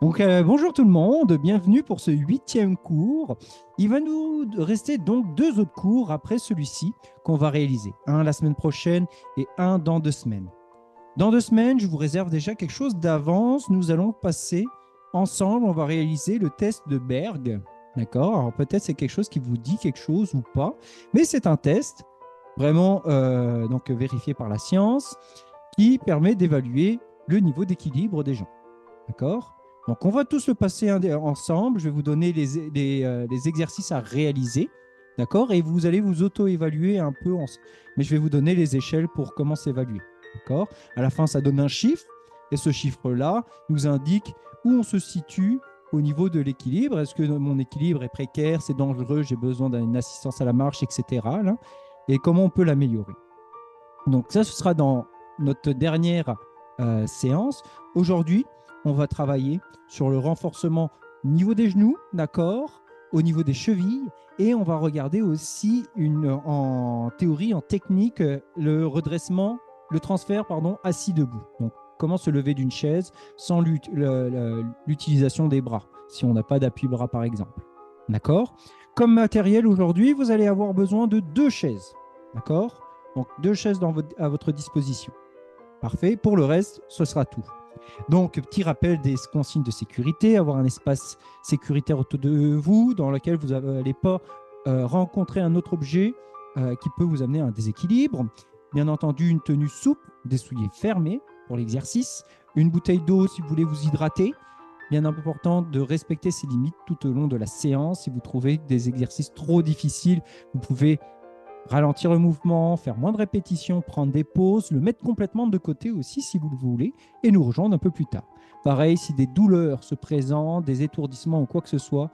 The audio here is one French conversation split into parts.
Donc, bonjour tout le monde, bienvenue pour ce huitième cours. Il va nous rester donc deux autres cours après celui-ci qu'on va réaliser. Un la semaine prochaine et un dans 2 semaines. Dans 2 semaines, je vous réserve déjà quelque chose d'avance. Nous allons passer ensemble, on va réaliser le test de Berg. D'accord. Alors peut-être c'est quelque chose qui vous dit quelque chose ou pas, mais c'est un test vraiment donc vérifié par la science qui permet d'évaluer le niveau d'équilibre des gens. D'accord. Donc, on va tous le passer ensemble. Je vais vous donner les exercices à réaliser. D'accord. Et vous allez vous auto-évaluer un peu. Mais je vais vous donner les échelles pour comment s'évaluer. D'accord. À la fin, ça donne un chiffre. Et ce chiffre-là nous indique où on se situe au niveau de l'équilibre. Est-ce que mon équilibre est précaire, c'est dangereux, j'ai besoin d'une assistance à la marche, etc. Là. Et comment on peut l'améliorer. Donc, ça, ce sera dans notre dernière séance. Aujourd'hui, on va travailler sur le renforcement au niveau des genoux, d'accord, au niveau des chevilles, et on va regarder aussi en théorie, en technique, le redressement, le transfert, pardon, assis debout. Donc, comment se lever d'une chaise sans l'utilisation des bras, si on n'a pas d'appui-bras, par exemple. D'accord. Comme matériel aujourd'hui, vous allez avoir besoin de 2 chaises. D'accord. Donc, 2 chaises à votre disposition. Parfait. Pour le reste, ce sera tout. Donc, petit rappel des consignes de sécurité, avoir un espace sécuritaire autour de vous dans lequel vous n'allez pas rencontrer un autre objet qui peut vous amener à un déséquilibre. Bien entendu, une tenue souple, des souliers fermés pour l'exercice, une bouteille d'eau si vous voulez vous hydrater. Bien important de respecter ces limites tout au long de la séance. Si vous trouvez des exercices trop difficiles, vous pouvez ralentir le mouvement, faire moins de répétitions, prendre des pauses, le mettre complètement de côté aussi si vous le voulez et nous rejoindre un peu plus tard. Pareil, si des douleurs se présentent, des étourdissements ou quoi que ce soit,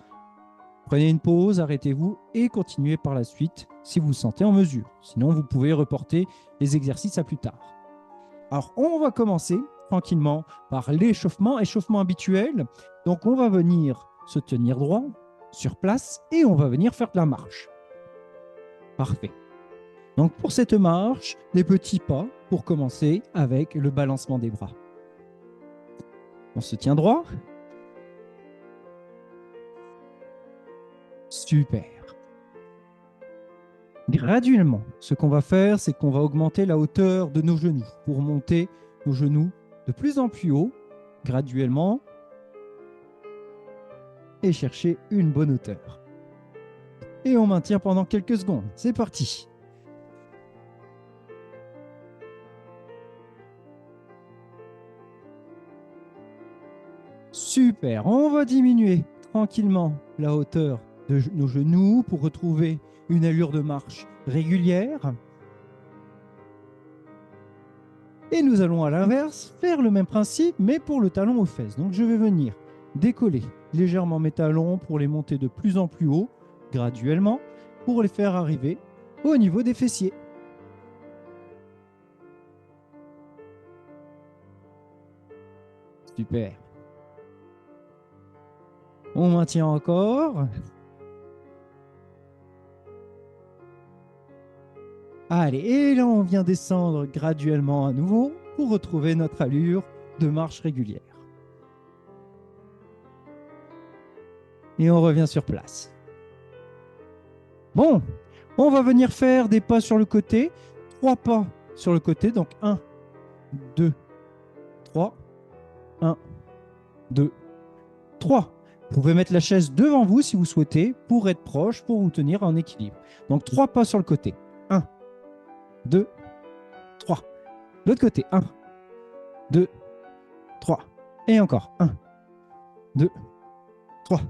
prenez une pause, arrêtez-vous et continuez par la suite si vous le sentez en mesure. Sinon, vous pouvez reporter les exercices à plus tard. Alors, on va commencer tranquillement par échauffement habituel. Donc, on va venir se tenir droit sur place et on va venir faire de la marche. Parfait. Donc pour cette marche, des petits pas pour commencer avec le balancement des bras. On se tient droit. Super. Graduellement, ce qu'on va faire, c'est qu'on va augmenter la hauteur de nos genoux pour monter nos genoux de plus en plus haut, graduellement, et chercher une bonne hauteur. Et on maintient pendant quelques secondes. C'est parti. Super. On va diminuer tranquillement la hauteur de nos genoux pour retrouver une allure de marche régulière. Et nous allons à l'inverse faire le même principe, mais pour le talon aux fesses. Donc je vais venir décoller légèrement mes talons pour les monter de plus en plus haut, graduellement, pour les faire arriver au niveau des fessiers. Super. On maintient encore. Allez, et là on vient descendre graduellement à nouveau pour retrouver notre allure de marche régulière. Et on revient sur place. Bon, on va venir faire des pas sur le côté. 3 pas sur le côté, donc 1, 2, 3. 1, 2, 3. Vous pouvez mettre la chaise devant vous si vous souhaitez pour être proche, pour vous tenir en équilibre. Donc 3 pas sur le côté. 1, 2, 3. L'autre côté. 1, 2, 3. Et encore. 1, 2, 3.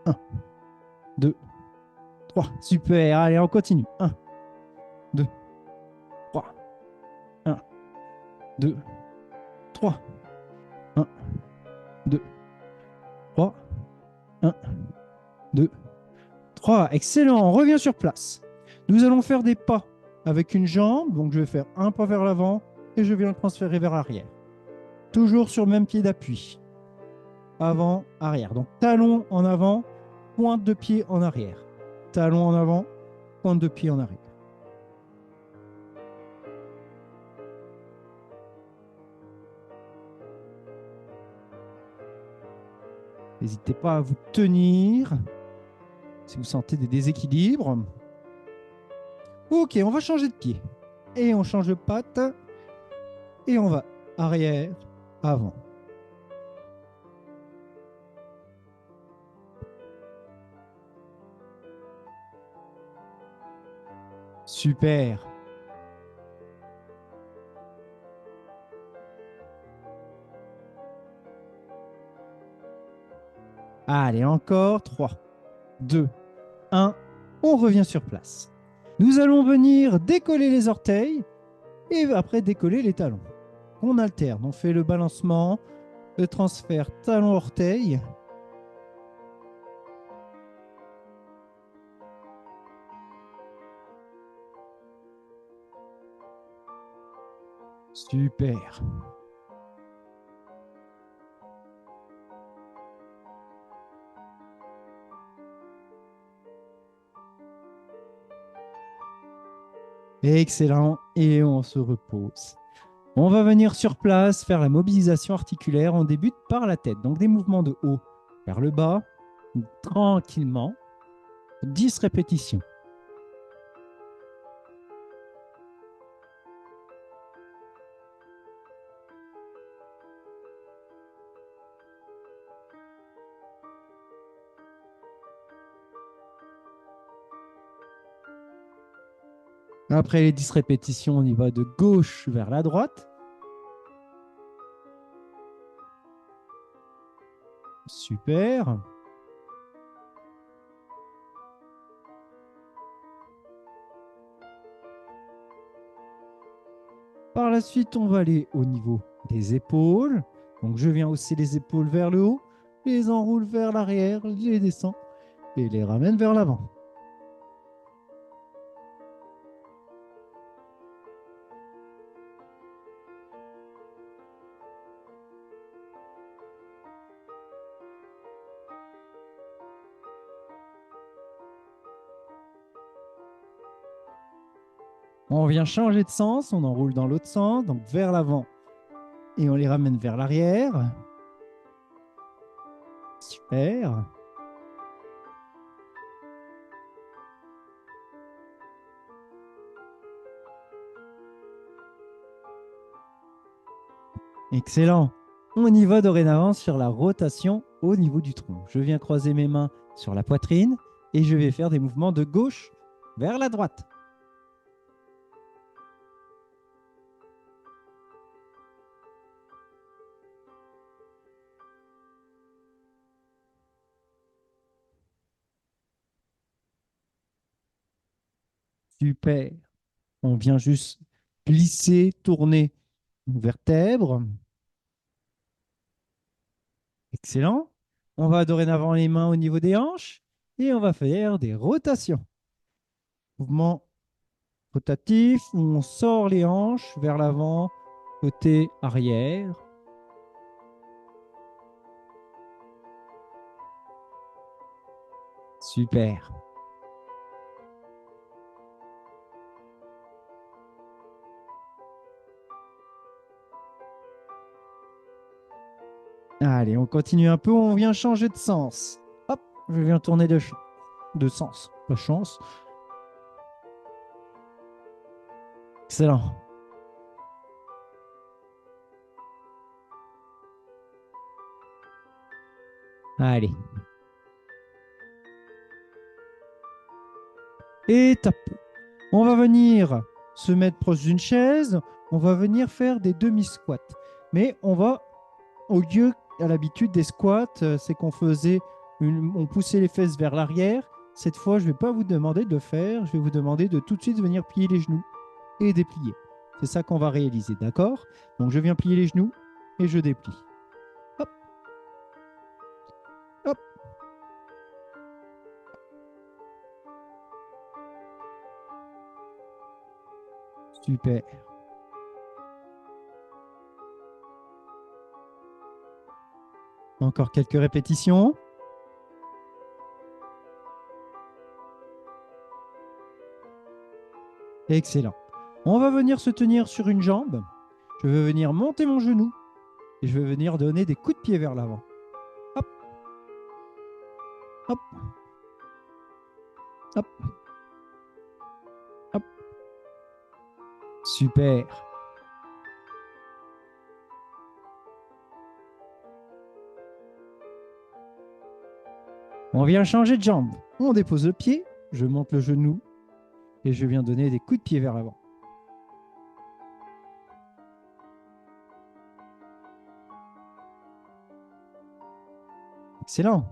1, 2, 3. Super. Allez, on continue. 1, 2, 3. 1, 2, 3. 1, 2, 3. 1, 2, 3. Excellent. On revient sur place. Nous allons faire des pas avec une jambe. Donc, je vais faire un pas vers l'avant et je viens le transférer vers l'arrière. Toujours sur le même pied d'appui. Avant, arrière. Donc, talon en avant, pointe de pied en arrière. Talon en avant, pointe de pied en arrière. N'hésitez pas à vous tenir si vous sentez des déséquilibres. Ok, on va changer de pied. Et on change de patte. Et on va arrière, avant. Super. Allez, encore 3, 2, 1. On revient sur place. Nous allons venir décoller les orteils et après décoller les talons. On alterne. On fait le balancement, le transfert talon-orteil. Super. Excellent. Et on se repose. On va venir sur place faire la mobilisation articulaire. On débute par la tête. Donc des mouvements de haut vers le bas, tranquillement. 10 répétitions. Après les 10 répétitions, on y va de gauche vers la droite. Super. Par la suite, on va aller au niveau des épaules. Donc, je viens hausser les épaules vers le haut, les enroule vers l'arrière, les descends et les ramène vers l'avant. On vient changer de sens, on enroule dans l'autre sens, donc vers l'avant et on les ramène vers l'arrière. Super. Excellent. On y va dorénavant sur la rotation au niveau du tronc. Je viens croiser mes mains sur la poitrine et je vais faire des mouvements de gauche vers la droite. Super. On vient juste glisser, tourner une vertèbre. Excellent. On va dorénavant les mains au niveau des hanches et on va faire des rotations. Mouvement rotatif où on sort les hanches vers l'avant, côté arrière. Super. Allez, on continue un peu, on vient changer de sens. Hop, je viens tourner de sens, pas chance. Excellent. Allez. Étape. On va venir se mettre proche d'une chaise, on va venir faire des demi-squats. Mais on va, au lieu à l'habitude des squats, c'est qu'on on poussait les fesses vers l'arrière. Cette fois, je ne vais pas vous demander de le faire, je vais vous demander de tout de suite venir plier les genoux et déplier. C'est ça qu'on va réaliser, d'accord? Donc, je viens plier les genoux et je déplie. Hop, hop. Super. Encore quelques répétitions. Excellent. On va venir se tenir sur une jambe. Je vais venir monter mon genou et je vais venir donner des coups de pied vers l'avant. Hop. Hop, hop, hop. Super. On vient changer de jambe. On dépose le pied, je monte le genou et je viens donner des coups de pied vers l'avant. Excellent.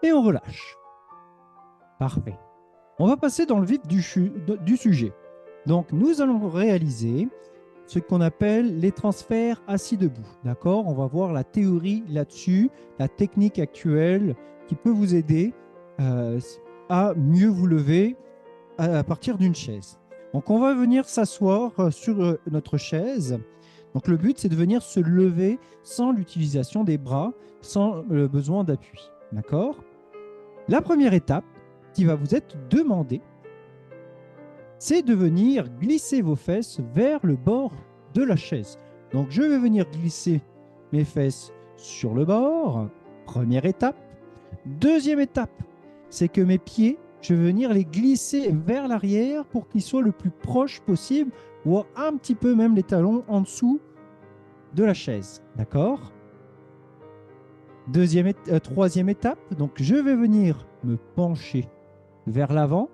Et on relâche. Parfait. On va passer dans le vif du sujet. Donc, nous allons réaliser ce qu'on appelle les transferts assis debout. D'accord? On va voir la théorie là-dessus, la technique actuelle qui peut vous aider à mieux vous lever à partir d'une chaise. Donc, on va venir s'asseoir sur notre chaise. Donc, le but, c'est de venir se lever sans l'utilisation des bras, sans le besoin d'appui. D'accord? La première étape qui va vous être demandée, c'est de venir glisser vos fesses vers le bord de la chaise. Donc, je vais venir glisser mes fesses sur le bord. Première étape. Deuxième étape, c'est que mes pieds, je vais venir les glisser vers l'arrière pour qu'ils soient le plus proches possible, voire un petit peu même les talons en dessous de la chaise. D'accord? Troisième étape, donc je vais venir me pencher vers l'avant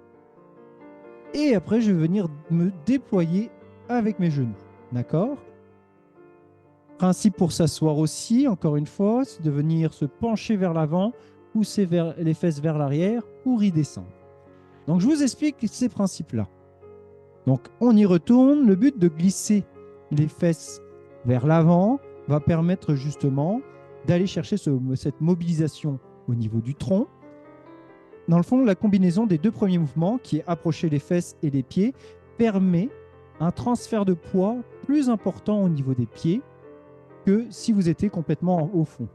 et après je vais venir me déployer avec mes genoux. D'accord? Principe pour s'asseoir aussi, encore une fois, c'est de venir se pencher vers l'avant, pousser les fesses vers l'arrière pour y descendre. Donc je vous explique ces principes-là. Donc on y retourne. Le but de glisser les fesses vers l'avant va permettre justement d'aller chercher cette mobilisation au niveau du tronc. Dans le fond, la combinaison des deux premiers mouvements, qui est approcher les fesses et les pieds, permet un transfert de poids plus important au niveau des pieds que si vous étiez complètement au fond.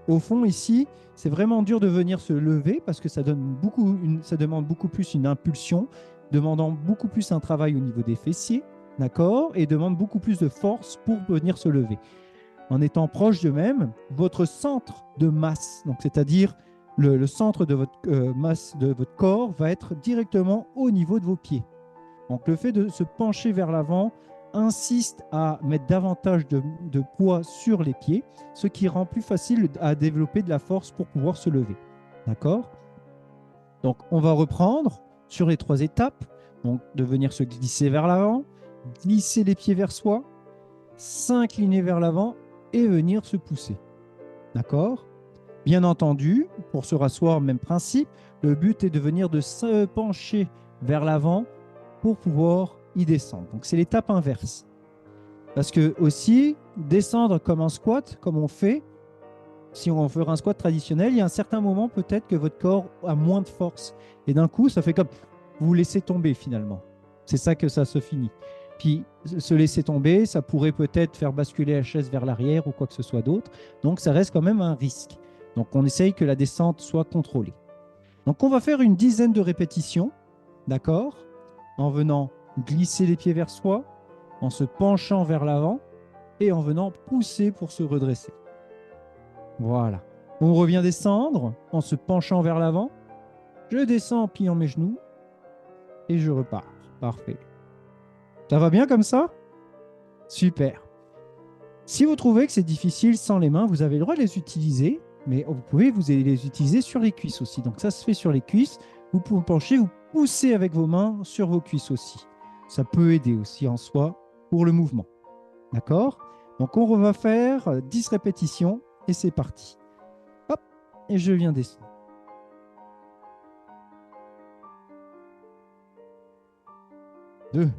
Au fond, ici, c'est vraiment dur de venir se lever parce que ça demande beaucoup plus une impulsion, demandant beaucoup plus un travail au niveau des fessiers, d'accord, et demande beaucoup plus de force pour venir se lever. En étant proche de même, votre centre de masse, donc c'est-à-dire le centre de votre masse de votre corps, va être directement au niveau de vos pieds. Donc le fait de se pencher vers l'avant insiste à mettre davantage de poids sur les pieds, ce qui rend plus facile à développer de la force pour pouvoir se lever. D'accord? Donc on va reprendre sur les 3 étapes. Donc de venir se glisser vers l'avant, glisser les pieds vers soi, s'incliner vers l'avant et venir se pousser. D'accord? Bien entendu, pour se rasseoir, même principe, le but est de venir de se pencher vers l'avant pour pouvoir y descendre. Donc c'est l'étape inverse. Parce que aussi, descendre comme un squat, comme on fait, si on ferait un squat traditionnel, il y a un certain moment peut-être que votre corps a moins de force. Et d'un coup, ça fait comme vous vous laissez tomber finalement. C'est ça que ça se finit. Puis se laisser tomber, ça pourrait peut-être faire basculer la chaise vers l'arrière ou quoi que ce soit d'autre. Donc ça reste quand même un risque. Donc on essaye que la descente soit contrôlée. Donc on va faire une dizaine de répétitions, d'accord, en venant glisser les pieds vers soi, en se penchant vers l'avant et en venant pousser pour se redresser. Voilà. On revient descendre en se penchant vers l'avant. Je descends en pliant mes genoux et je repars. Parfait. Ça va bien comme ça? Super. Si vous trouvez que c'est difficile sans les mains, vous avez le droit de les utiliser, mais vous pouvez les utiliser sur les cuisses aussi. Donc ça se fait sur les cuisses. Vous pouvez pencher, vous poussez avec vos mains sur vos cuisses aussi. Ça peut aider aussi en soi pour le mouvement. D'accord? Donc on va faire 10 répétitions et c'est parti. Hop, et je viens descendre. 2.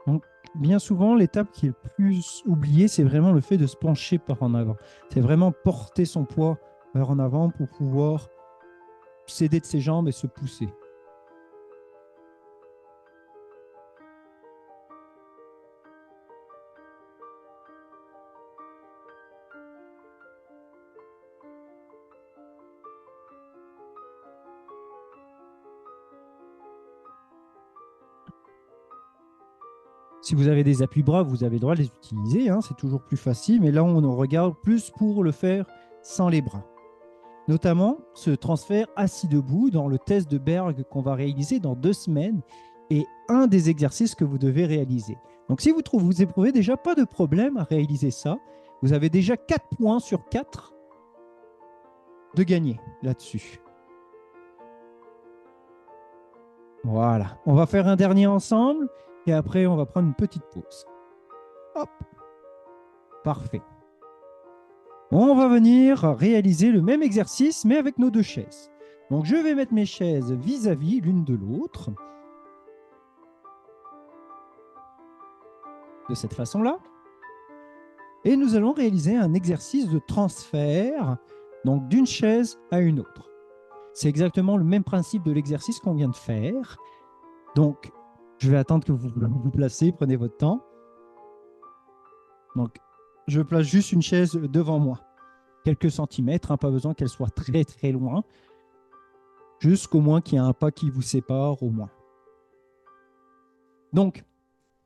Donc, bien souvent, l'étape qui est le plus oubliée, c'est vraiment le fait de se pencher par en avant. C'est vraiment porter son poids vers en avant pour pouvoir s'aider de ses jambes et se pousser. Si vous avez des appuis-bras, vous avez le droit de les utiliser, hein, c'est toujours plus facile, mais là, on regarde plus pour le faire sans les bras. Notamment, ce transfert assis debout dans le test de Berg qu'on va réaliser dans 2 semaines est un des exercices que vous devez réaliser. Donc, si vous éprouvez déjà pas de problème à réaliser ça, vous avez déjà 4 points sur 4 de gagner là-dessus. Voilà. On va faire un dernier ensemble et après, on va prendre une petite pause. Hop. Parfait. On va venir réaliser le même exercice, mais avec nos 2 chaises. Donc, je vais mettre mes chaises vis-à-vis l'une de l'autre. De cette façon-là. Et nous allons réaliser un exercice de transfert, donc d'une chaise à une autre. C'est exactement le même principe de l'exercice qu'on vient de faire. Donc, je vais attendre que vous vous placez, prenez votre temps. Donc, je place juste une chaise devant moi. Quelques centimètres, hein, pas besoin qu'elle soit très très loin. Jusqu'au moins qu'il y ait un pas qui vous sépare au moins. Donc,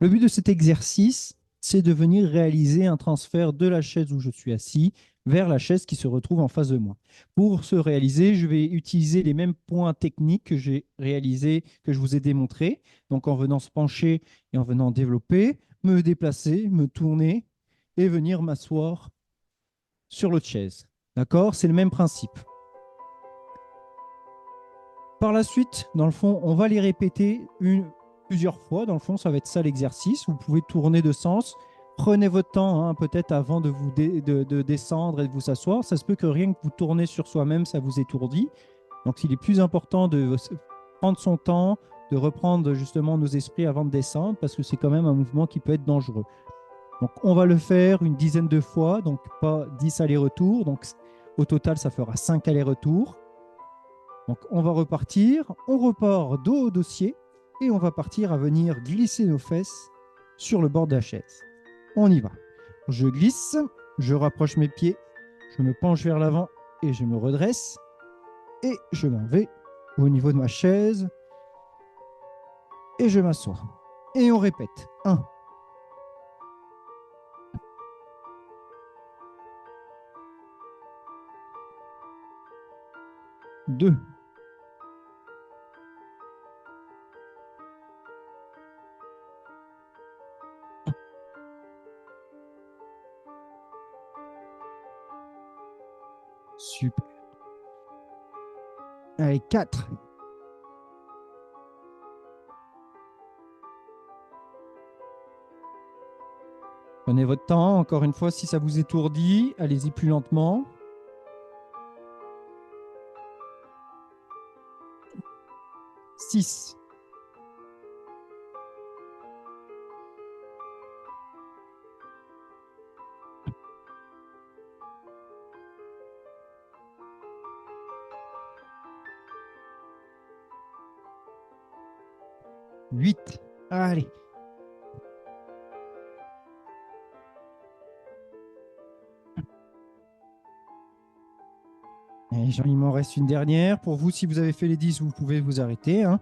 le but de cet exercice, c'est de venir réaliser un transfert de la chaise où je suis assis vers la chaise qui se retrouve en face de moi. Pour ce réaliser, je vais utiliser les mêmes points techniques que j'ai réalisés, que je vous ai démontrés. Donc, en venant se pencher et en venant développer, me déplacer, me tourner et venir m'asseoir sur l'autre chaise. D'accord? C'est le même principe. Par la suite, dans le fond, on va les répéter plusieurs fois. Dans le fond, ça va être ça l'exercice. Vous pouvez tourner de sens. Prenez votre temps, hein, peut-être avant de vous de descendre et de vous asseoir. Ça se peut que rien que vous tournez sur soi-même, ça vous étourdit. Donc, il est plus important de prendre son temps, de reprendre justement nos esprits avant de descendre, parce que c'est quand même un mouvement qui peut être dangereux. Donc, on va le faire une dizaine de fois, donc pas 10 allers-retours. Donc, au total, ça fera 5 allers-retours. Donc, on va repartir, on repart dos au dossier et on va partir à venir glisser nos fesses sur le bord de la chaise. On y va. Je glisse, je rapproche mes pieds, je me penche vers l'avant et je me redresse et je m'en vais au niveau de ma chaise et je m'assois. Et on répète. 1, 2, 3. Super. Allez, 4. Prenez votre temps. Encore une fois, si ça vous étourdit, allez-y plus lentement. 6. 8. Allez. Et il m'en reste une dernière. Pour vous, si vous avez fait les 10, vous pouvez vous arrêter. Hein.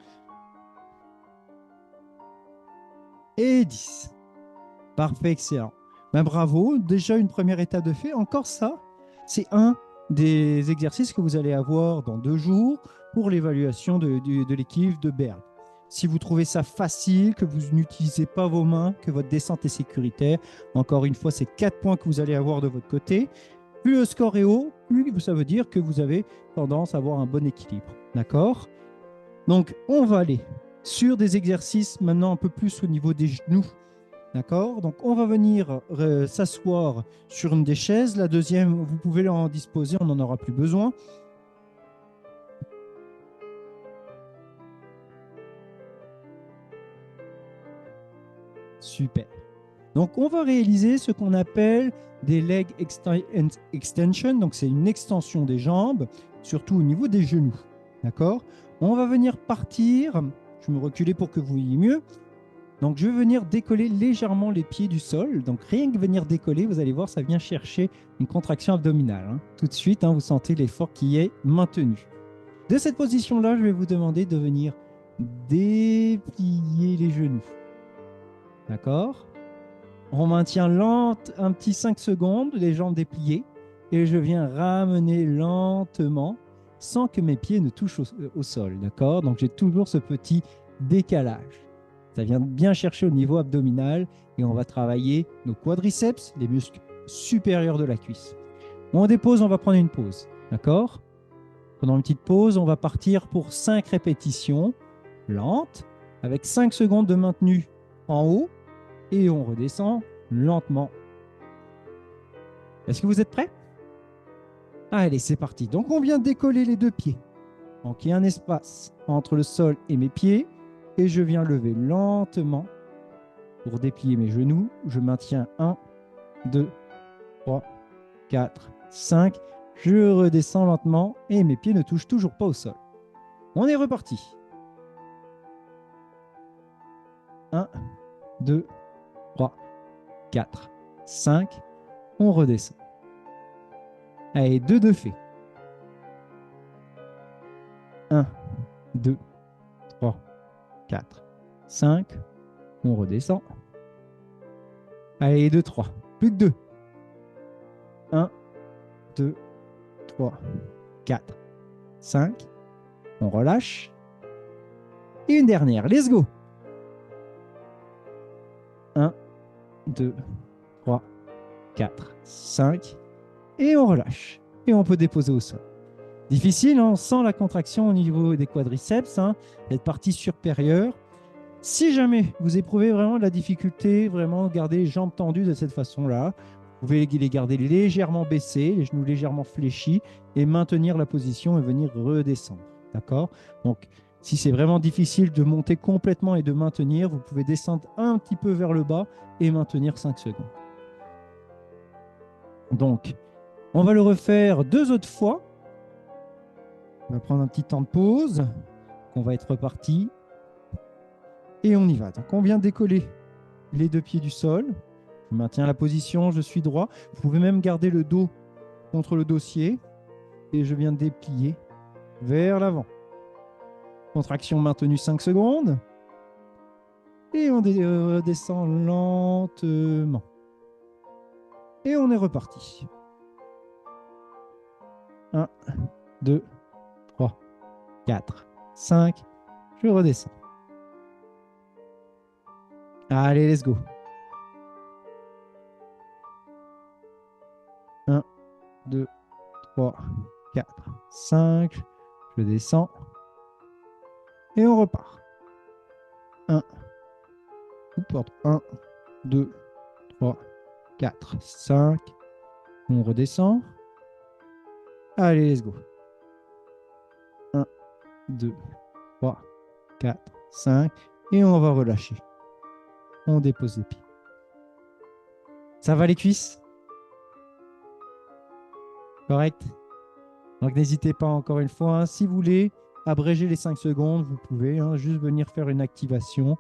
Et 10. Parfait, excellent. Ben, bravo, déjà une première étape de fait. Encore ça, c'est un des exercices que vous allez avoir dans 2 jours pour l'évaluation de l'équipe de Berg. Si vous trouvez ça facile, que vous n'utilisez pas vos mains, que votre descente est sécuritaire, encore une fois, c'est 4 points que vous allez avoir de votre côté. Plus le score est haut, plus ça veut dire que vous avez tendance à avoir un bon équilibre. D'accord? Donc, on va aller sur des exercices maintenant un peu plus au niveau des genoux. D'accord? Donc, on va venir s'asseoir sur une des chaises. La deuxième, vous pouvez en disposer, on n'en aura plus besoin. Super. Donc, on va réaliser ce qu'on appelle des leg extension. Donc, c'est une extension des jambes, surtout au niveau des genoux. D'accord? On va venir partir. Je vais me reculer pour que vous voyez mieux. Donc, je vais venir décoller légèrement les pieds du sol. Donc, rien que venir décoller, vous allez voir, ça vient chercher une contraction abdominale. Hein. Tout de suite, hein, vous sentez l'effort qui est maintenu. De cette position-là, je vais vous demander de venir déplier les genoux. D'accord? On maintient lente un petit 5 secondes, les jambes dépliées, et je viens ramener lentement sans que mes pieds ne touchent au sol. D'accord? Donc j'ai toujours ce petit décalage. Ça vient bien chercher au niveau abdominal et on va travailler nos quadriceps, les muscles supérieurs de la cuisse. On dépose, on va prendre une pause. D'accord? Pendant une petite pause, on va partir pour 5 répétitions lentes avec 5 secondes de maintenu en haut et on redescend lentement. Est-ce que vous êtes prêts? Allez, c'est parti. Donc, on vient décoller les deux pieds. Donc, il y a un espace entre le sol et mes pieds et je viens lever lentement pour déplier mes genoux. Je maintiens 1, 2, 3, 4, 5. Je redescends lentement et mes pieds ne touchent toujours pas au sol. On est reparti. 1, 2, 3, 4, 5. On redescend. Allez, deux de fait. 1, 2, 3, 4, 5. On redescend. Allez, 2, 3. Plus que 2. 1, 2, 3, 4, 5. On relâche. Et une dernière. Let's go. 1, 2, 3, 4, 5. Et on relâche. Et on peut déposer au sol. Difficile, hein, on sent la contraction au niveau des quadriceps, hein, cette partie supérieure. Si jamais vous éprouvez vraiment de la difficulté, vraiment garder les jambes tendues de cette façon-là, vous pouvez les garder légèrement baissées, les genoux légèrement fléchis et maintenir la position et venir redescendre. D'accord? Donc, si c'est vraiment difficile de monter complètement et de maintenir, vous pouvez descendre un petit peu vers le bas et maintenir 5 secondes. Donc, on va le refaire 2 autres fois. On va prendre un petit temps de pause. On va être reparti. Et on y va. Donc, on vient décoller les deux pieds du sol. Je maintiens la position, je suis droit. Vous pouvez même garder le dos contre le dossier. Et je viens déplier vers l'avant. Contraction maintenue 5 secondes. Et on redescend lentement. Et on est reparti. 1, 2, 3, 4, 5. Je redescends. Allez, let's go. 1, 2, 3, 4, 5. Je descends. Et on repart. 1, 1, 2, 3, 4, 5. On redescend. Allez, let's go. 1, 2, 3, 4, 5. Et on va relâcher. On dépose les pieds. Ça va les cuisses? Correct? Donc n'hésitez pas encore une fois, hein, si vous voulez abréger les 5 secondes, vous pouvez juste venir faire une activation.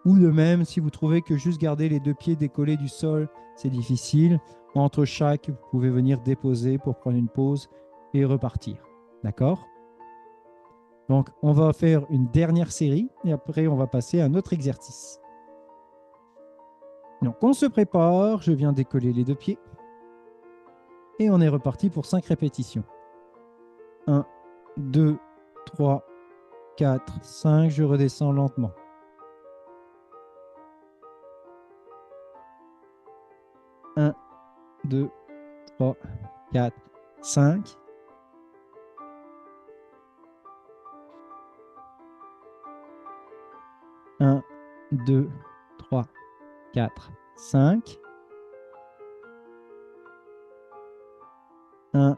Ou de même, si vous trouvez que juste garder les deux pieds décollés du sol, c'est difficile, entre chaque, vous pouvez venir déposer pour prendre une pause et repartir. D'accord? Donc, on va faire une dernière série et après, on va passer à un autre exercice. Donc, on se prépare. Je viens décoller les deux pieds. Et on est reparti pour 5 répétitions. 1, 2, 3, 4, 5. Je redescends lentement. 1, 2, 3, 4, 5. 1, 2, 3, 4, 5. 1,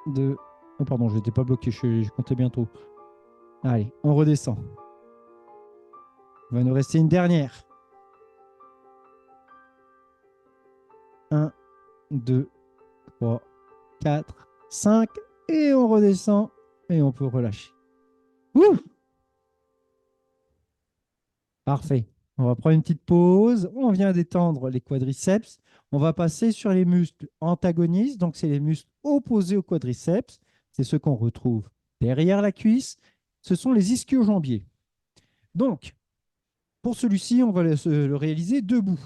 2. Oh, pardon, je n'étais pas bloqué, je comptais bien trop. Allez, on redescend. Il va nous rester une dernière. 1, 2, 3, 4, 5. Et on redescend et on peut relâcher. Ouh! Parfait. On va prendre une petite pause. On vient détendre les quadriceps. On va passer sur les muscles antagonistes. Donc, c'est les muscles opposés aux quadriceps. C'est ceux qu'on retrouve derrière la cuisse. Ce sont les ischio-jambiers. Donc, Pour celui-ci, on va le réaliser debout.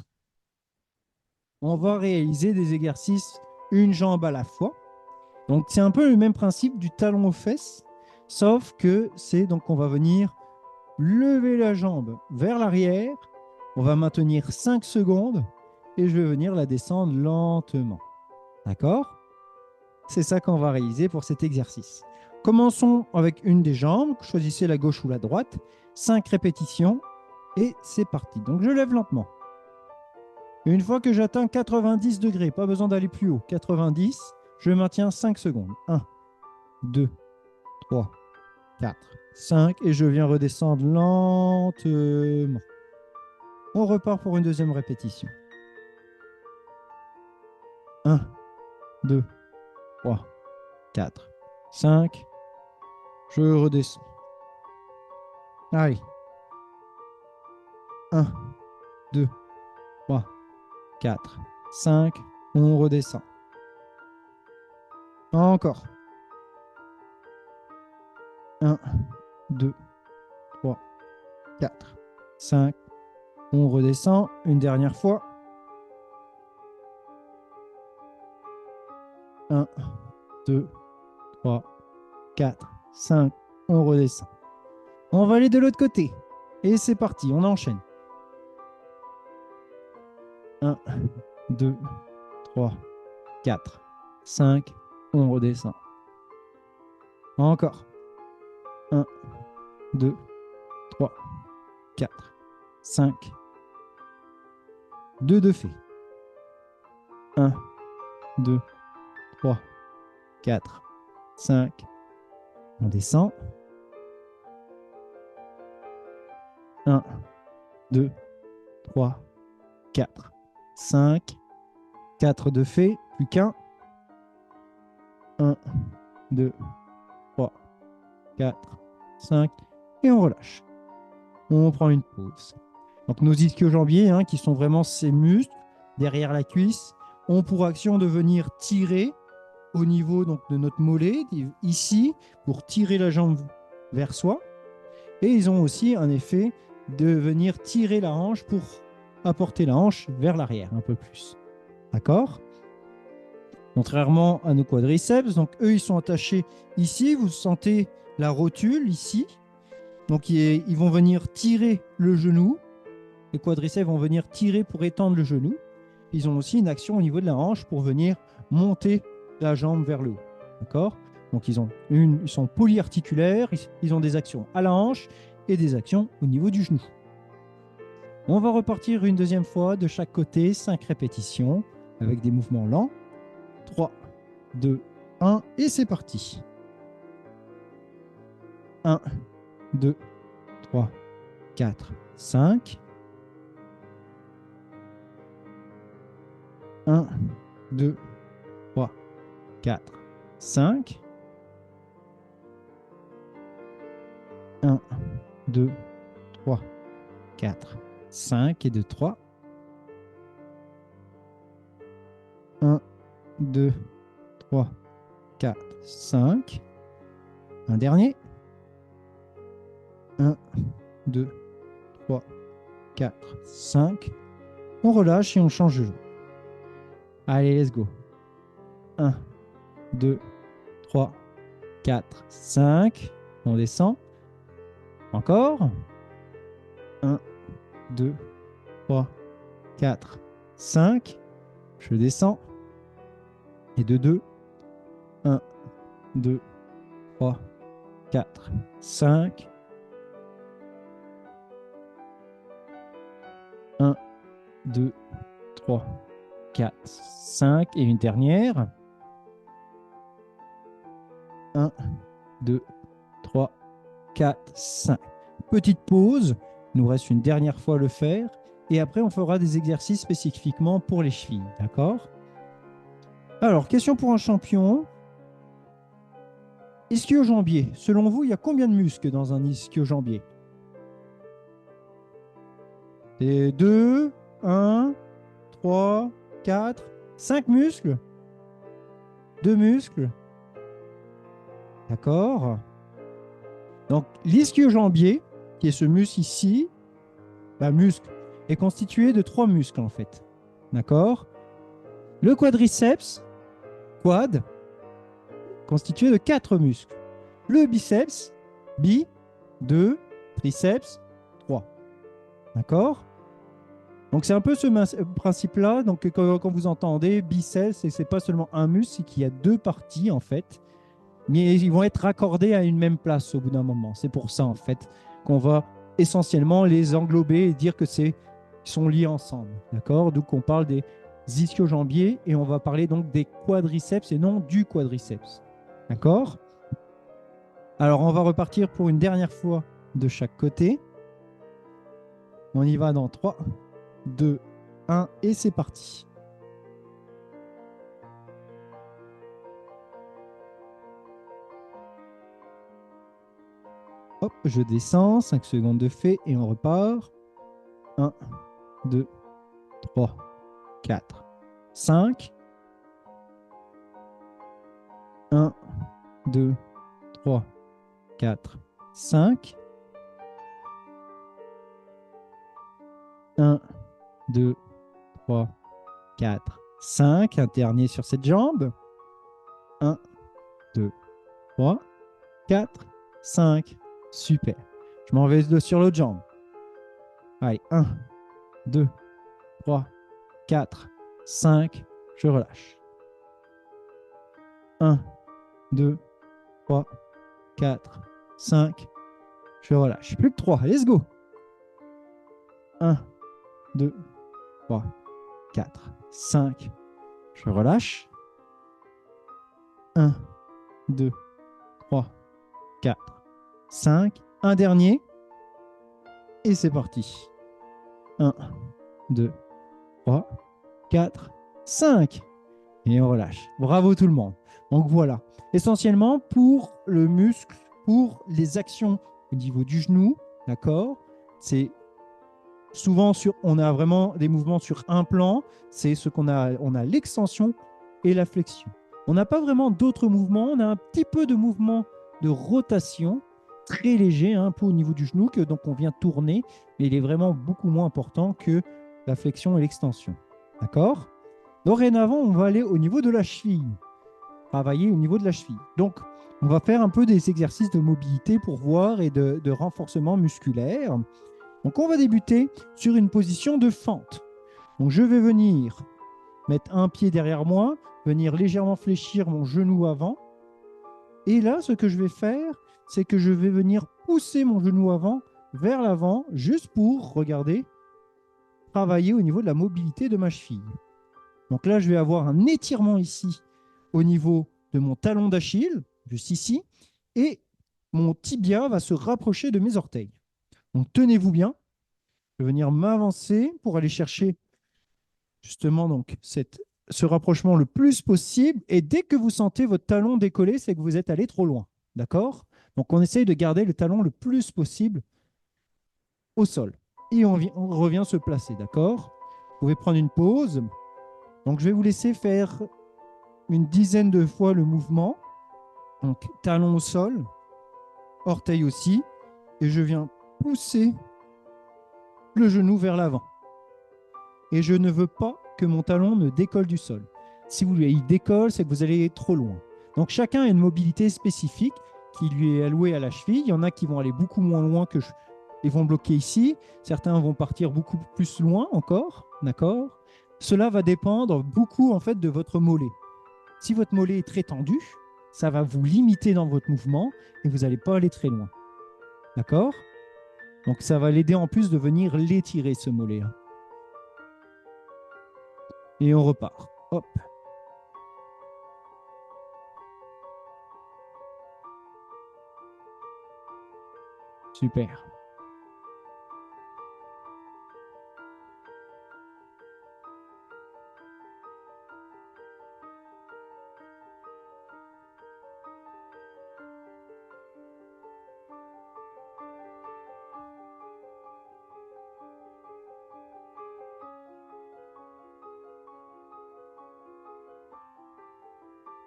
On va réaliser des exercices une jambe à la fois. Donc, c'est un peu le même principe du talon aux fesses, sauf que c'est donc on va venir lever la jambe vers l'arrière. On va maintenir 5 secondes et je vais venir la descendre lentement. D'accord? C'est ça qu'on va réaliser pour cet exercice. Commençons avec une des jambes. Choisissez la gauche ou la droite. 5 répétitions et c'est parti. Donc, je lève lentement. Une fois que j'atteins 90 degrés, pas besoin d'aller plus haut, 90, je maintiens 5 secondes. 1, 2, 3, 4, 5 et je viens redescendre lentement. On repart pour une deuxième répétition. 1, 2, 3, 4, 5. Je redescends. Allez. 1, 2, 3, 4, 5. On redescend. Encore. 1, 2, 3, 4, 5. On redescend. Une dernière fois. 1, 2, 3, 4, 5. On redescend. On va aller de l'autre côté. Et c'est parti, on enchaîne. 1, 2, 3, 4, 5. On redescend. Encore. 1, 2, 3, 4, 5. 2 de fait. 1, 2, 3, 4, 5. On descend. 1, 2, 3, 4, 5. 4 de fait, plus qu'un. 1, 2, 3, 4, 5. Et on relâche. On prend une pause. Donc nos ischio-jambiers, qui sont vraiment ces muscles derrière la cuisse, ont pour action de venir tirer au niveau donc, de notre mollet, ici, pour tirer la jambe vers soi. Et ils ont aussi un effet de venir tirer la hanche pour apporter la hanche vers l'arrière un peu plus. D'accord? Contrairement à nos quadriceps, donc eux, ils sont attachés ici. Vous sentez la rotule ici. Donc, ils vont venir tirer le genou. Les quadriceps vont venir tirer pour étendre le genou. Ils ont aussi une action au niveau de la hanche pour venir monter la jambe vers le haut. D'accord? Donc, ils sont polyarticulaires. Ils ont des actions à la hanche et des actions au niveau du genou. On va repartir une deuxième fois de chaque côté, 5 répétitions avec des mouvements lents. 3, 2, 1 et c'est parti. 1, 2, 3, 4, 5. 1, 2, 3, 4, 5. 1, 2, 3, 4, 5 et 2, 3. 1, 2, 3, 4, 5. Un dernier. 1, 2, 3, 4, 5. On relâche et on change de joue. Allez, let's go. 1, 2, 3, 4, 5. On descend. Encore. 1, 2, 3, 4, 5. Je descends. Et de 2. 1, 2, 3, 4, 5. 1, 2, 3, 4, 5. Et une dernière. 1, 2, 3, 4, 5. Petite pause. Il nous reste une dernière fois à le faire. Et après, on fera des exercices spécifiquement pour les chevilles. D'accord? Alors, question pour un champion. Ischio-jambier. Selon vous, il y a combien de muscles dans un ischio-jambier? C'est 2, 1, 3, 4, 5 muscles. 2 muscles. D'accord. Donc, l'ischio-jambier, qui est ce muscle ici, muscle est constitué de 3 muscles en fait. D'accord? Le quadriceps, quad, constitué de 4 muscles. Le biceps, bi, 2, triceps, 3. D'accord? Donc c'est un peu ce principe-là. Donc quand vous entendez biceps, c'est pas seulement un muscle, c'est qu'il y a 2 parties en fait, mais ils vont être raccordés à une même place au bout d'un moment. C'est pour ça en fait qu'on va essentiellement les englober et dire que ils sont liés ensemble. D'accord? Donc on parle des ischio-jambiers et on va parler donc des quadriceps et non du quadriceps. D'accord? Alors on va repartir pour une dernière fois de chaque côté. On y va dans 3, 2, 1 et c'est parti. Hop, je descends, 5 secondes de fait et on repart. 1, 2, 3, 4, 5. 1, 2, 3, 4, 5. 1, 2, 3, 4, 5. Un dernier sur cette jambe. 1, 2, 3, 4, 5. Super. Je m'en vais sur l'autre jambe. Allez, 1, 2, 3, 4, 5. Je relâche. 1, 2, 3, 4, 5. Je relâche. Plus que 3. Let's go. 1, 2, 3, 4, 5. Je relâche. 1, 2, 3, 4, 5. Un dernier. Et c'est parti. 1, 2, 3, 4, 5. Et on relâche. Bravo tout le monde. Donc voilà. Essentiellement pour le muscle, pour les actions au niveau du genou, d'accord? C'est souvent on a vraiment des mouvements sur un plan. C'est ce qu'on a. On a l'extension et la flexion. On n'a pas vraiment d'autres mouvements. On a un petit peu de mouvement de rotation très léger, un peu au niveau du genou, que donc on vient tourner, mais il est vraiment beaucoup moins important que la flexion et l'extension. D'accord? Dorénavant, on va aller au niveau de la cheville. Travailler au niveau de la cheville. Donc, on va faire un peu des exercices de mobilité pour voir et de renforcement musculaire. Donc, on va débuter sur une position de fente. Donc, je vais venir mettre un pied derrière moi, venir légèrement fléchir mon genou avant. Et là, ce que je vais faire, c'est que je vais venir pousser mon genou avant vers l'avant, juste pour, regardez, travailler au niveau de la mobilité de ma cheville. Donc là, je vais avoir un étirement ici au niveau de mon talon d'Achille, juste ici, et mon tibia va se rapprocher de mes orteils. Donc tenez-vous bien. Je vais venir m'avancer pour aller chercher justement donc ce rapprochement le plus possible. Et dès que vous sentez votre talon décoller, c'est que vous êtes allé trop loin. D'accord? Donc on essaye de garder le talon le plus possible au sol. Et on revient se placer. D'accord? Vous pouvez prendre une pause. Donc je vais vous laisser faire une dizaine de fois le mouvement. Donc talon au sol, orteil aussi. Et je viens pousser le genou vers l'avant. Et je ne veux pas que mon talon ne décolle du sol. Si il décolle, c'est que vous allez trop loin. Donc chacun a une mobilité spécifique qui lui est allouée à la cheville. Il y en a qui vont aller beaucoup moins loin que et vont bloquer ici. Certains vont partir beaucoup plus loin encore, d'accord? Cela va dépendre beaucoup en fait de votre mollet. Si votre mollet est très tendu, ça va vous limiter dans votre mouvement et vous n'allez pas aller très loin. D'accord? Donc ça va l'aider en plus de venir l'étirer ce mollet. Et on repart. Hop. Super.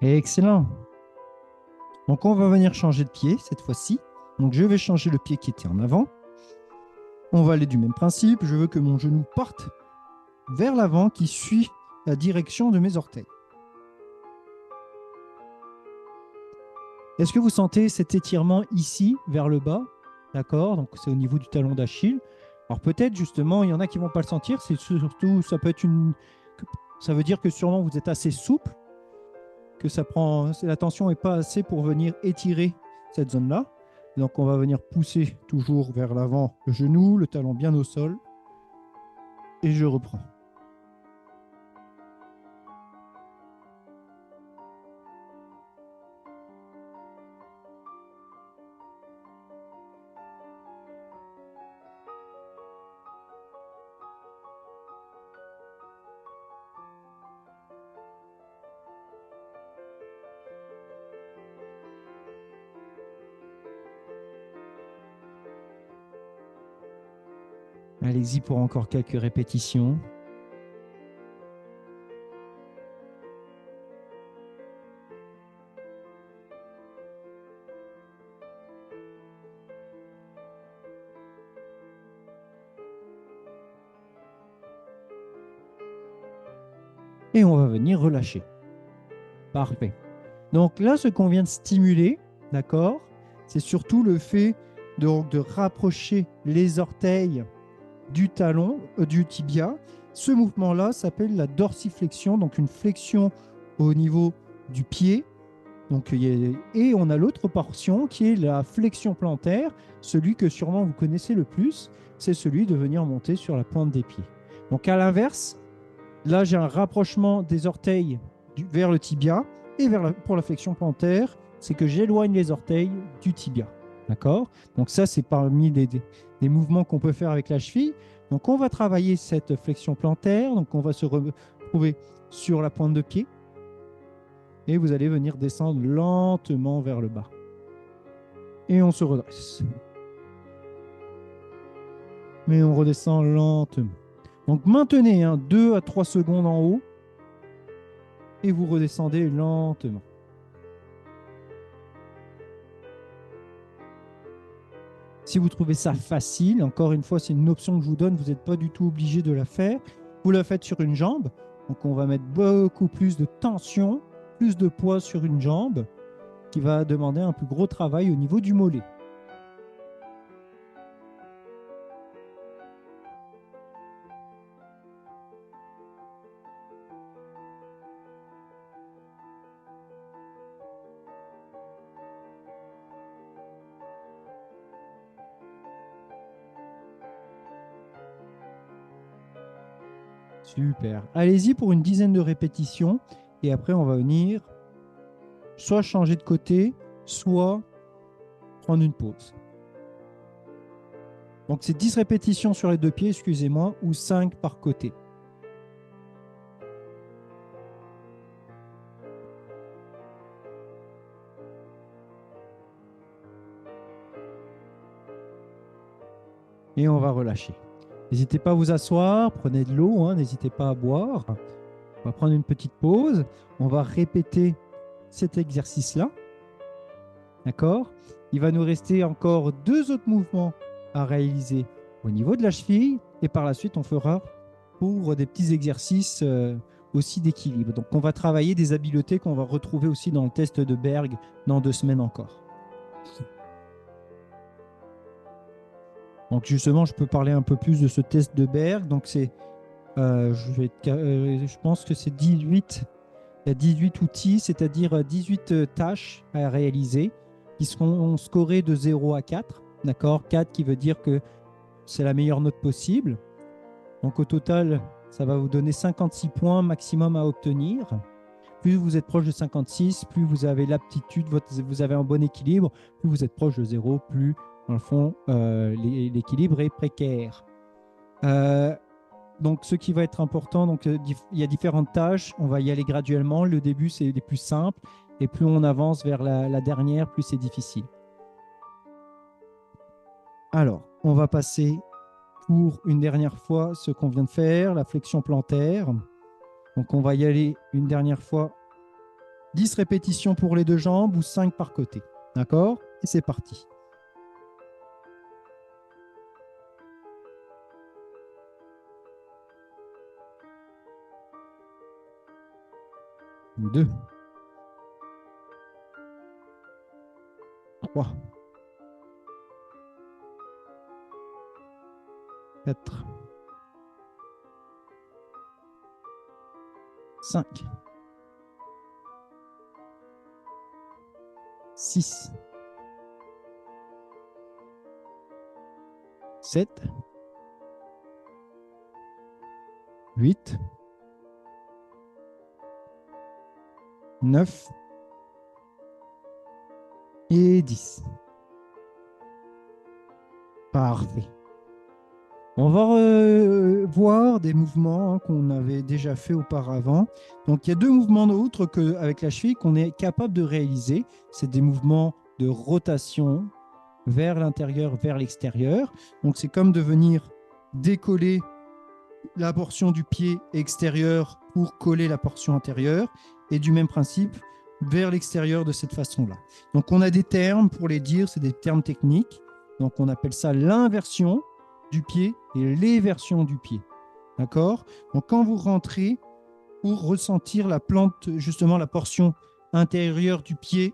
Excellent. Donc on va venir changer de pied cette fois-ci. Donc je vais changer le pied qui était en avant. On va aller du même principe. Je veux que mon genou parte vers l'avant qui suit la direction de mes orteils. Est-ce que vous sentez cet étirement ici vers le bas? D'accord, donc c'est au niveau du talon d'Achille. Alors peut-être justement, il y en a qui ne vont pas le sentir. C'est surtout, ça veut dire que sûrement vous êtes assez souple, que la tension n'est pas assez pour venir étirer cette zone-là. Donc on va venir pousser toujours vers l'avant le genou, le talon bien au sol, et je reprends. Allez-y pour encore quelques répétitions. Et on va venir relâcher. Parfait. Donc là, ce qu'on vient de stimuler, d'accord, c'est surtout le fait de rapprocher les orteils du talon, du tibia. Ce mouvement-là s'appelle la dorsiflexion, donc une flexion au niveau du pied. Donc, et on a l'autre portion qui est la flexion plantaire, celui que sûrement vous connaissez le plus, c'est celui de venir monter sur la pointe des pieds. Donc à l'inverse, là j'ai un rapprochement des orteils vers le tibia et pour la flexion plantaire, c'est que j'éloigne les orteils du tibia. D'accord? Donc ça, c'est parmi les mouvements qu'on peut faire avec la cheville. Donc on va travailler cette flexion plantaire. Donc on va se retrouver sur la pointe de pied. Et vous allez venir descendre lentement vers le bas. Et on se redresse. Mais on redescend lentement. Donc maintenez 2 à 3 secondes en haut. Et vous redescendez lentement. Si vous trouvez ça facile, encore une fois, c'est une option que je vous donne, vous n'êtes pas du tout obligé de la faire. Vous la faites sur une jambe, donc on va mettre beaucoup plus de tension, plus de poids sur une jambe, qui va demander un plus gros travail au niveau du mollet. Super. Allez-y pour une dizaine de répétitions et après on va venir soit changer de côté, soit prendre une pause. Donc c'est 10 répétitions sur les deux pieds, excusez-moi, ou 5 par côté. Et on va relâcher. N'hésitez pas à vous asseoir, prenez de l'eau, n'hésitez pas à boire. On va prendre une petite pause. On va répéter cet exercice-là. D'accord? Il va nous rester encore 2 autres mouvements à réaliser au niveau de la cheville. Et par la suite, on fera pour des petits exercices aussi d'équilibre. Donc, on va travailler des habiletés qu'on va retrouver aussi dans le test de Berg dans 2 semaines encore. Donc, justement, je peux parler un peu plus de ce test de Berg. Donc, c'est, je pense que c'est 18. Il y a 18 outils, c'est-à-dire 18 tâches à réaliser qui seront scorées de 0 à 4. D'accord? 4 qui veut dire que c'est la meilleure note possible. Donc, au total, ça va vous donner 56 points maximum à obtenir. Plus vous êtes proche de 56, plus vous avez l'aptitude, vous avez un bon équilibre. Plus vous êtes proche de 0, plus, dans le fond, l'équilibre est précaire. Donc, ce qui va être important, donc, il y a différentes tâches. On va y aller graduellement. Le début, c'est les plus simples. Et plus on avance vers la dernière, plus c'est difficile. Alors, on va passer pour une dernière fois ce qu'on vient de faire, la flexion plantaire. Donc, on va y aller une dernière fois. 10 répétitions pour les 2 jambes ou 5 par côté. D'accord? Et c'est parti. 2, 3, 4, 5, 6, 7, 8, 9 et 10. Parfait. On va voir des mouvements qu'on avait déjà fait auparavant. Donc, il y a deux mouvements autres qu'avec la cheville qu'on est capable de réaliser. C'est des mouvements de rotation vers l'intérieur, vers l'extérieur. Donc, c'est comme de venir décoller la portion du pied extérieur pour coller la portion intérieure et du même principe vers l'extérieur de cette façon-là. Donc, on a des termes pour les dire, c'est des termes techniques. Donc, on appelle ça l'inversion du pied et l'éversion du pied. D'accord? Donc, quand vous rentrez pour ressentir la plante, justement la portion intérieure du pied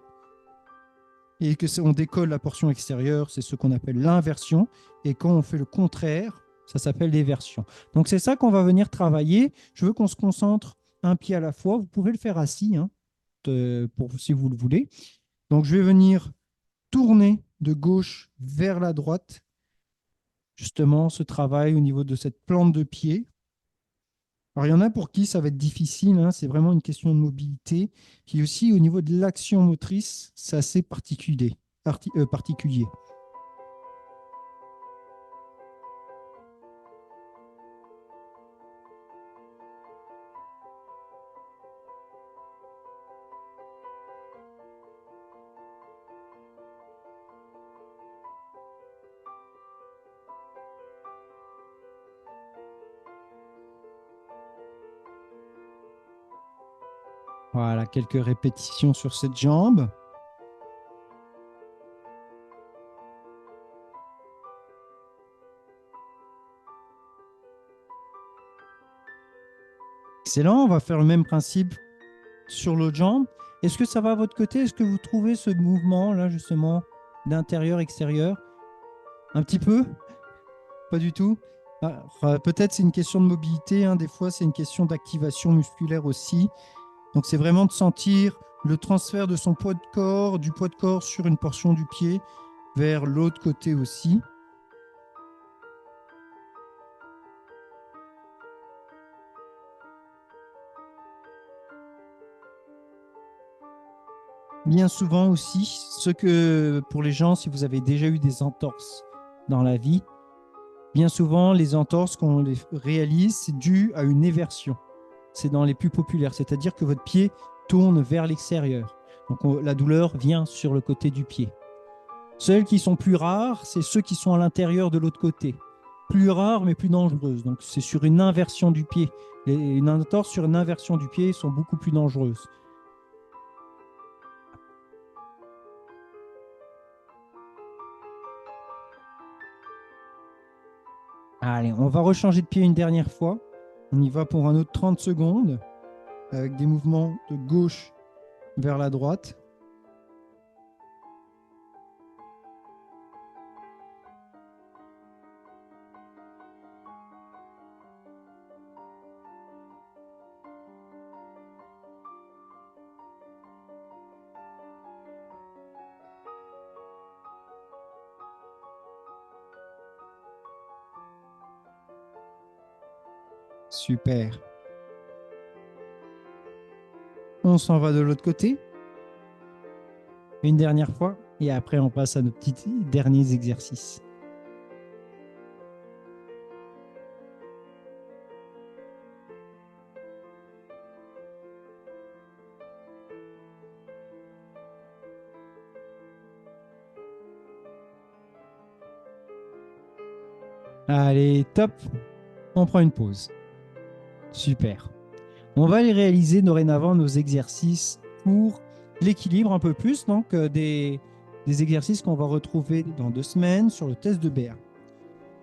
et que on décolle la portion extérieure, c'est ce qu'on appelle l'inversion. Et quand on fait le contraire, ça s'appelle l'éversion. Donc, c'est ça qu'on va venir travailler. Je veux qu'on se concentre un pied à la fois. Vous pouvez le faire assis, hein, si vous le voulez. Donc, je vais venir tourner de gauche vers la droite, justement, ce travail au niveau de cette plante de pied. Alors, il y en a pour qui ça va être difficile, hein, c'est vraiment une question de mobilité. Puis aussi, au niveau de l'action motrice, c'est assez particulier. Voilà, quelques répétitions sur cette jambe. Excellent, on va faire le même principe sur l'autre jambe. Est-ce que ça va à votre côté? Est-ce que vous trouvez ce mouvement-là, justement, d'intérieur-extérieur? Un petit peu? Pas du tout? Peut-être c'est une question de mobilité, hein. Des fois, c'est une question d'activation musculaire aussi. Donc, c'est vraiment de sentir le transfert de son poids de corps, du poids de corps sur une portion du pied vers l'autre côté aussi. Bien souvent aussi, pour les gens, si vous avez déjà eu des entorses dans la vie, bien souvent, les entorses qu'on les réalise, c'est dû à une éversion. C'est dans les plus populaires, c'est-à-dire que votre pied tourne vers l'extérieur. Donc la douleur vient sur le côté du pied. Celles qui sont plus rares, c'est ceux qui sont à l'intérieur de l'autre côté. Plus rares, mais plus dangereuses. Donc c'est sur une inversion du pied. Une entorse sur une inversion du pied sont beaucoup plus dangereuses. Allez, on va rechanger de pied une dernière fois. On y va pour un autre 30 secondes avec des mouvements de gauche vers la droite. Super. On s'en va de l'autre côté. Une dernière fois. Et après, on passe à nos petits derniers exercices. Allez, top. On prend une pause. Super. On va aller réaliser dorénavant nos exercices pour l'équilibre un peu plus, donc des exercices qu'on va retrouver dans 2 semaines sur le test de BA.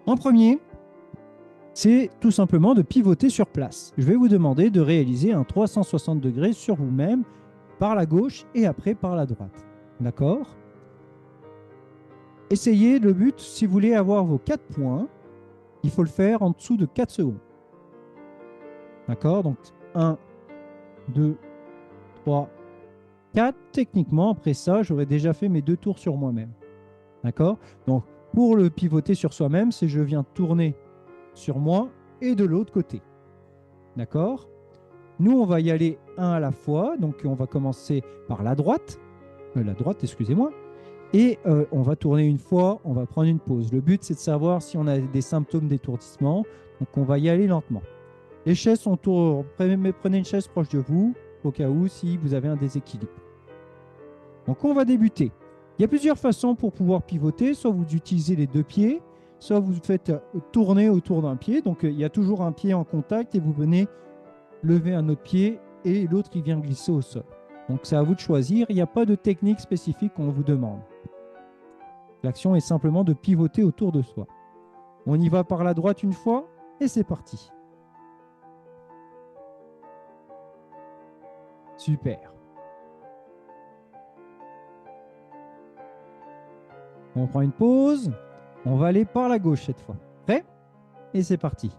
En premier, C'est tout simplement de pivoter sur place. Je vais vous demander de réaliser un 360 degrés sur vous-même par la gauche et après par la droite. D'accord? Essayez, le but, si vous voulez avoir vos 4 points, il faut le faire en dessous de 4 secondes. D'accord? Donc 1, 2, 3, 4. Techniquement, après ça, j'aurais déjà fait mes 2 tours sur moi-même. D'accord? Donc pour le pivoter sur soi-même, c'est je viens tourner sur moi et de l'autre côté. D'accord? Nous, on va y aller un à la fois. Donc, on va commencer par la droite, excusez-moi. Et on va tourner une fois, on va prendre une pause. Le but, c'est de savoir si on a des symptômes d'étourdissement. Donc, on va y aller lentement. Les chaises sont autour. Prenez une chaise proche de vous, au cas où, si vous avez un déséquilibre. Donc, on va débuter. Il y a plusieurs façons pour pouvoir pivoter. Soit vous utilisez les 2 pieds, soit vous faites tourner autour d'un pied. Donc, il y a toujours un pied en contact et vous venez lever un autre pied et l'autre, il vient glisser au sol. Donc, c'est à vous de choisir. Il n'y a pas de technique spécifique qu'on vous demande. L'action est simplement de pivoter autour de soi. On y va par la droite une fois et c'est parti. Super. On prend une pause. On va aller par la gauche cette fois. Prêt? Et c'est parti.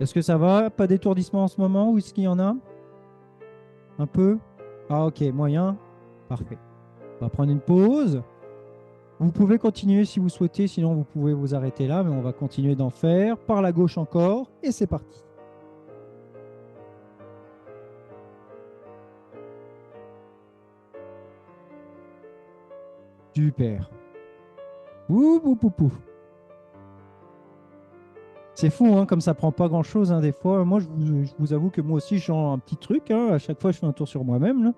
Est-ce que ça va? Pas d'étourdissement en ce moment ou est-ce qu'il y en a? Un peu? Ah ok, moyen. Parfait. On va prendre une pause. Vous pouvez continuer si vous souhaitez, sinon vous pouvez vous arrêter là, mais on va continuer d'en faire. Par la gauche encore, et c'est parti. Super. Ouh, ouh, ouh, ouh. C'est fou, hein, comme ça prend pas grand-chose, hein, des fois. Moi, je vous avoue que moi aussi, j'ai un petit truc, hein. À chaque fois, je fais un tour sur moi-même, là.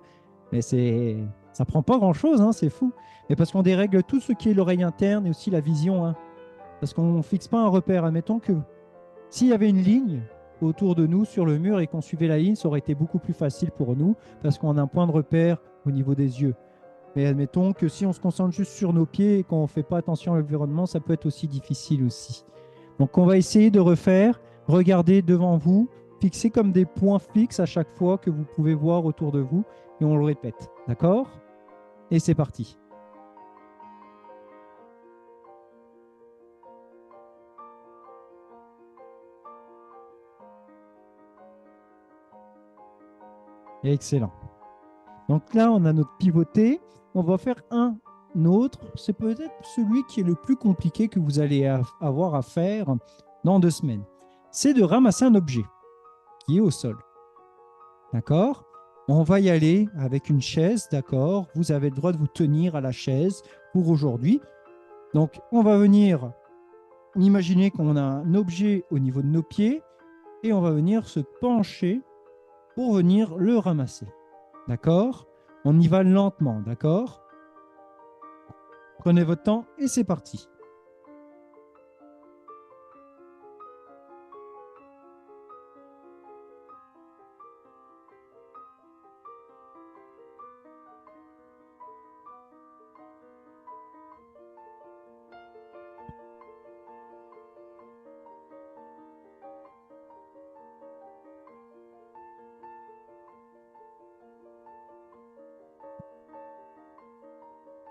Mais ça prend pas grand-chose, hein, c'est fou. Mais parce qu'on dérègle tout ce qui est l'oreille interne et aussi la vision, hein. Parce qu'on ne fixe pas un repère. Admettons que s'il y avait une ligne autour de nous sur le mur et qu'on suivait la ligne, ça aurait été beaucoup plus facile pour nous parce qu'on a un point de repère au niveau des yeux. Mais admettons que si on se concentre juste sur nos pieds et qu'on ne fait pas attention à l'environnement, ça peut être aussi difficile aussi. Donc on va essayer de refaire, regarder devant vous, fixer comme des points fixes à chaque fois que vous pouvez voir autour de vous et on le répète. D'accord? Et c'est parti. Excellent. Donc là, on a notre pivoté. On va faire un autre. C'est peut-être celui qui est le plus compliqué que vous allez avoir à faire dans 2 semaines. C'est de ramasser un objet qui est au sol. D'accord? On va y aller avec une chaise, d'accord? Vous avez le droit de vous tenir à la chaise pour aujourd'hui. Donc, on va venir imaginer qu'on a un objet au niveau de nos pieds et on va venir se pencher pour venir le ramasser. D'accord? On y va lentement, d'accord? Prenez votre temps et c'est parti.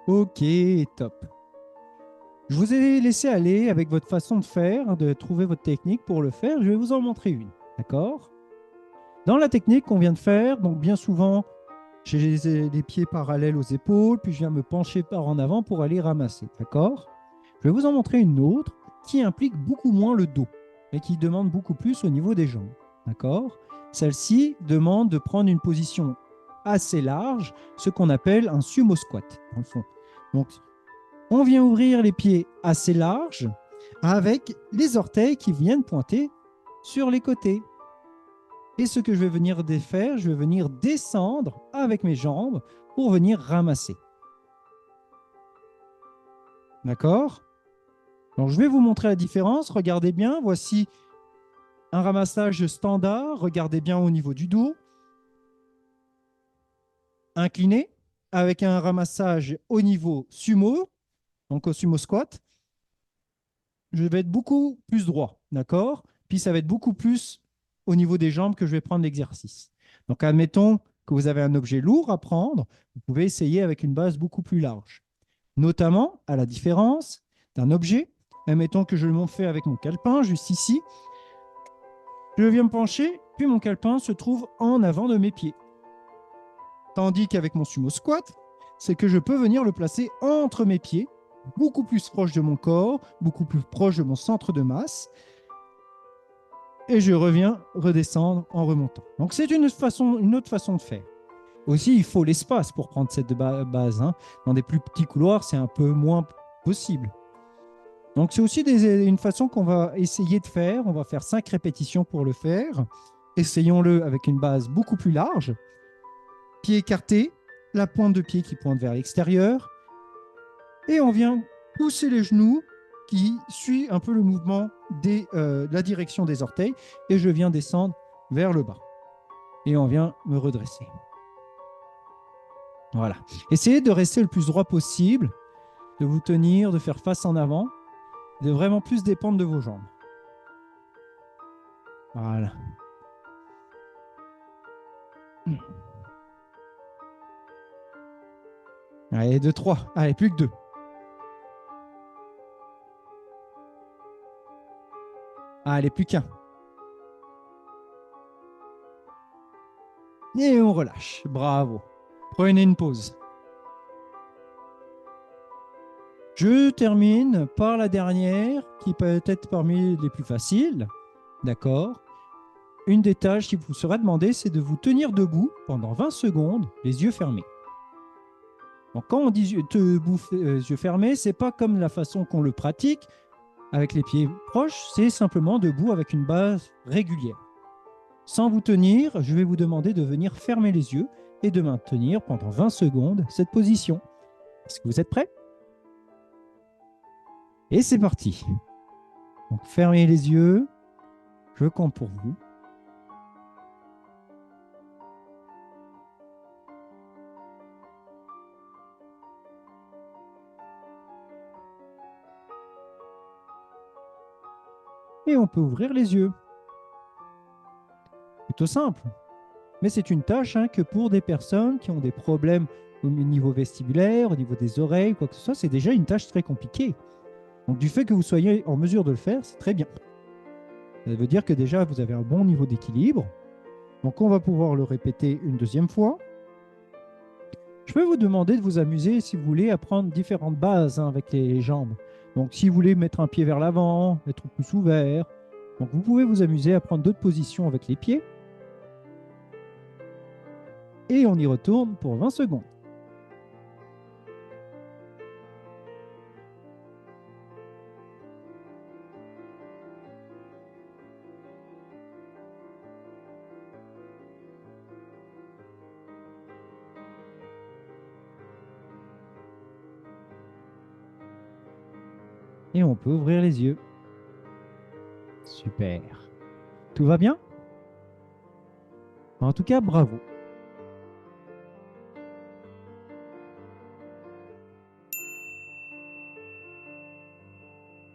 Ok, top. Je vous ai laissé aller avec votre façon de faire, de trouver votre technique pour le faire. Je vais vous en montrer une, d'accord? Dans la technique qu'on vient de faire, donc bien souvent, j'ai les pieds parallèles aux épaules, puis je viens me pencher par en avant pour aller ramasser, d'accord? Je vais vous en montrer une autre qui implique beaucoup moins le dos et qui demande beaucoup plus au niveau des jambes, d'accord? Celle-ci demande de prendre une position assez large, ce qu'on appelle un sumo squat, dans le fond. Donc, on vient ouvrir les pieds assez larges avec les orteils qui viennent pointer sur les côtés. Et ce que je vais venir faire, je vais venir descendre avec mes jambes pour venir ramasser. D'accord? Donc, je vais vous montrer la différence. Regardez bien, voici un ramassage standard. Regardez bien au niveau du dos. Incliné. avec un ramassage au niveau sumo, donc au sumo squat, je vais être beaucoup plus droit, d'accord? Puis ça va être beaucoup plus au niveau des jambes que je vais prendre l'exercice. Donc admettons que vous avez un objet lourd à prendre, vous pouvez essayer avec une base beaucoup plus large. Notamment, à la différence d'un objet, admettons que je le fais avec mon calepin, juste ici, je viens me pencher, puis mon calepin se trouve en avant de mes pieds. Tandis qu'avec mon sumo squat, c'est que je peux venir le placer entre mes pieds, beaucoup plus proche de mon corps, beaucoup plus proche de mon centre de masse, et je reviens redescendre en remontant. Donc c'est une autre façon de faire. Aussi, il faut l'espace pour prendre cette base. Hein. Dans des plus petits couloirs, c'est un peu moins possible. Donc c'est aussi une façon qu'on va essayer de faire. On va faire 5 répétitions pour le faire. Essayons-le avec une base beaucoup plus large. Pied écarté, la pointe de pied qui pointe vers l'extérieur. Et on vient pousser les genoux qui suit un peu le mouvement de la direction des orteils. Et je viens descendre vers le bas. Et on vient me redresser. Voilà. Essayez de rester le plus droit possible, de vous tenir, de faire face en avant, de vraiment plus dépendre de vos jambes. Voilà. Allez, 2, 3. Allez, plus que 2. Allez, plus qu'un. Et on relâche. Bravo. Prenez une pause. Je termine par la dernière, qui peut être parmi les plus faciles. D'accord. Une des tâches qui vous sera demandée, c'est de vous tenir debout pendant 20 secondes, les yeux fermés. Donc, quand on dit debout, yeux fermés, c'est pas comme la façon qu'on le pratique avec les pieds proches, c'est simplement debout avec une base régulière. Sans vous tenir, je vais vous demander de venir fermer les yeux et de maintenir pendant 20 secondes cette position. Est-ce que vous êtes prêts? Et c'est parti. Donc, fermez les yeux. Je compte pour vous. Et on peut ouvrir les yeux. Plutôt simple. Mais c'est une tâche que pour des personnes qui ont des problèmes au niveau vestibulaire, au niveau des oreilles, quoi que ce soit, c'est déjà une tâche très compliquée. Donc du fait que vous soyez en mesure de le faire, c'est très bien. Ça veut dire que déjà, vous avez un bon niveau d'équilibre. Donc on va pouvoir le répéter une deuxième fois. Je peux vous demander de vous amuser, si vous voulez, à prendre différentes bases avec les jambes. Donc si vous voulez mettre un pied vers l'avant, être plus ouvert, donc vous pouvez vous amuser à prendre d'autres positions avec les pieds. Et on y retourne pour 20 secondes. Et on peut ouvrir les yeux. Super. Tout va bien? En tout cas, bravo.